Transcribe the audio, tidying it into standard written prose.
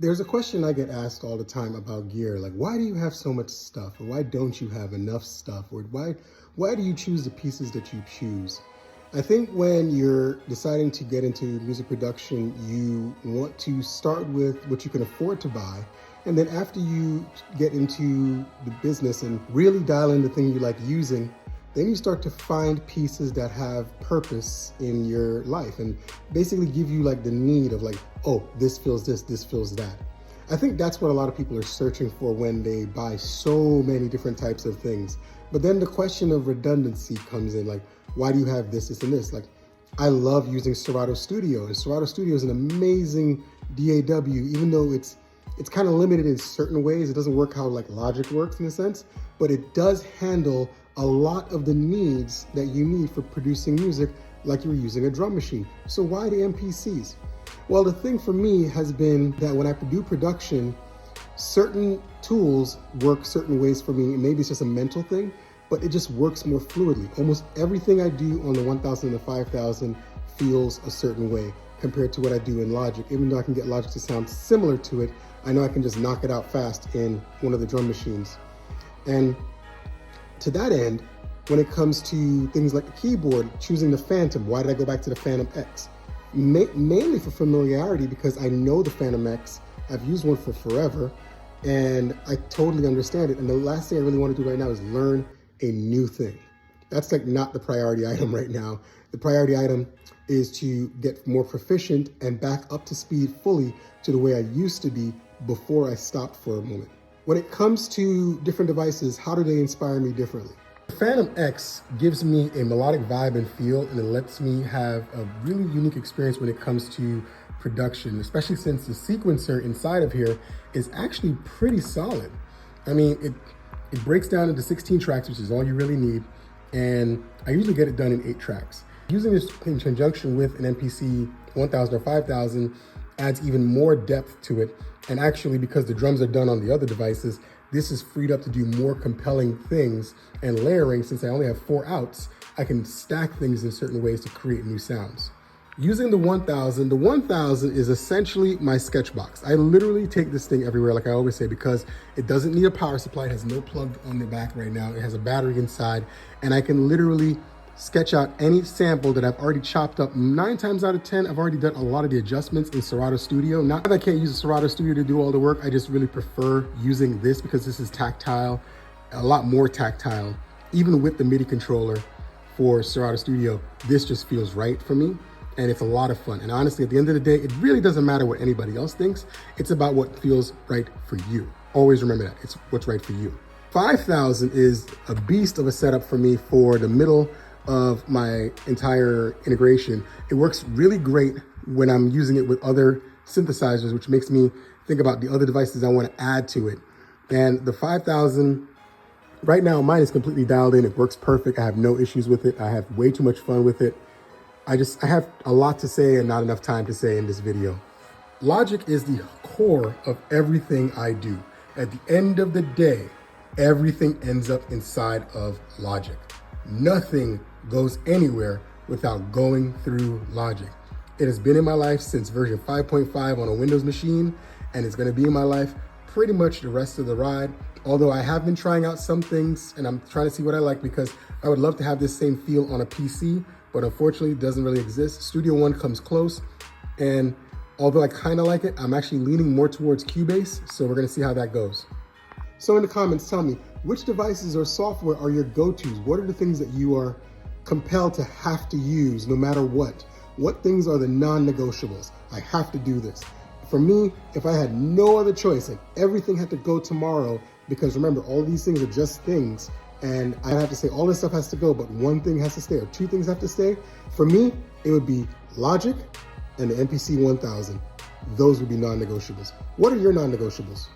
There's a question I get asked all the time about gear, like why do you have so much stuff, or why don't you have enough stuff, or why do you choose the pieces that you choose? I think when you're deciding to get into music production, you want to start with what you can afford to buy, and then after you get into the business and really dial in the thing you like using, then you start to find pieces that have purpose in your life and basically give you like the need of like, oh, this fills this fills that. I think that's what a lot of people are searching for when they buy so many different types of things. But then the question of redundancy comes in, like, why do you have this, and this? Like, I love using Serato Studio, and Serato Studio is an amazing DAW, even though it's kind of limited in certain ways. It doesn't work how like Logic works in a sense, but it does handle a lot of the needs that you need for producing music like you're using a drum machine. So why the MPCs? Well, the thing for me has been that when I do production, certain tools work certain ways for me. Maybe it's just a mental thing, but it just works more fluidly. Almost everything I do on the 1000 and the 5000 feels a certain way compared to what I do in Logic. Even though I can get Logic to sound similar to it, I know I can just knock it out fast in one of the drum machines. And to that end, when it comes to things like the keyboard, choosing the Phantom, why did I go back to the Phantom X? Mainly for familiarity, because I know the Phantom X. I've used one for forever, and I totally understand it. And the last thing I really want to do right now is learn a new thing. That's like not the priority item right now. The priority item is to get more proficient and back up to speed fully to the way I used to be before I stopped for a moment. When it comes to different devices, how do they inspire me differently? The Phantom X gives me a melodic vibe and feel, and it lets me have a really unique experience when it comes to production, especially since the sequencer inside of here is actually pretty solid. I mean, it breaks down into 16 tracks, which is all you really need, and I usually get it done in 8 tracks. Using this in conjunction with an MPC 1000 or 5000 adds even more depth to it. And actually, because the drums are done on the other devices, this is freed up to do more compelling things. And layering, since I only have 4 outs, I can stack things in certain ways to create new sounds. Using the 1000 is essentially my sketch box. I literally take this thing everywhere, like I always say, because it doesn't need a power supply. It has no plug on the back right now. It has a battery inside, and I can literally sketch out any sample that I've already chopped up. 9 times out of 10, I've already done a lot of the adjustments in Serato Studio. Not that I can't use a Serato Studio to do all the work, I just really prefer using this because this is tactile, a lot more tactile. Even with the MIDI controller for Serato Studio, this just feels right for me, and it's a lot of fun. And honestly, at the end of the day, it really doesn't matter what anybody else thinks. It's about what feels right for you. Always remember that, it's what's right for you. 5000 is a beast of a setup for me for the middle of my entire integration. It works really great when I'm using it with other synthesizers, which makes me think about the other devices I want to add to it. And the 5000, right now, mine is completely dialed in. It works perfect. I have no issues with it. I have way too much fun with it. I have a lot to say and not enough time to say in this video. Logic is the core of everything I do. At the end of the day, everything ends up inside of Logic. Nothing goes anywhere without going through Logic. It has been in my life since version 5.5 on a Windows machine, and it's gonna be in my life pretty much the rest of the ride. Although I have been trying out some things and I'm trying to see what I like, because I would love to have this same feel on a PC, but unfortunately it doesn't really exist. Studio One comes close, and although I kinda like it, I'm actually leaning more towards Cubase, so we're gonna see how that goes. So in the comments, tell me, which devices or software are your go-tos? What are the things that you are compelled to have to use no matter what? What things are the non-negotiables? I have to do this. For me, if I had no other choice, like everything had to go tomorrow, because remember, all these things are just things, and I have to say all this stuff has to go, but one thing has to stay, or 2 things have to stay. For me, it would be Logic and the MPC 1000. Those would be non-negotiables. What are your non-negotiables?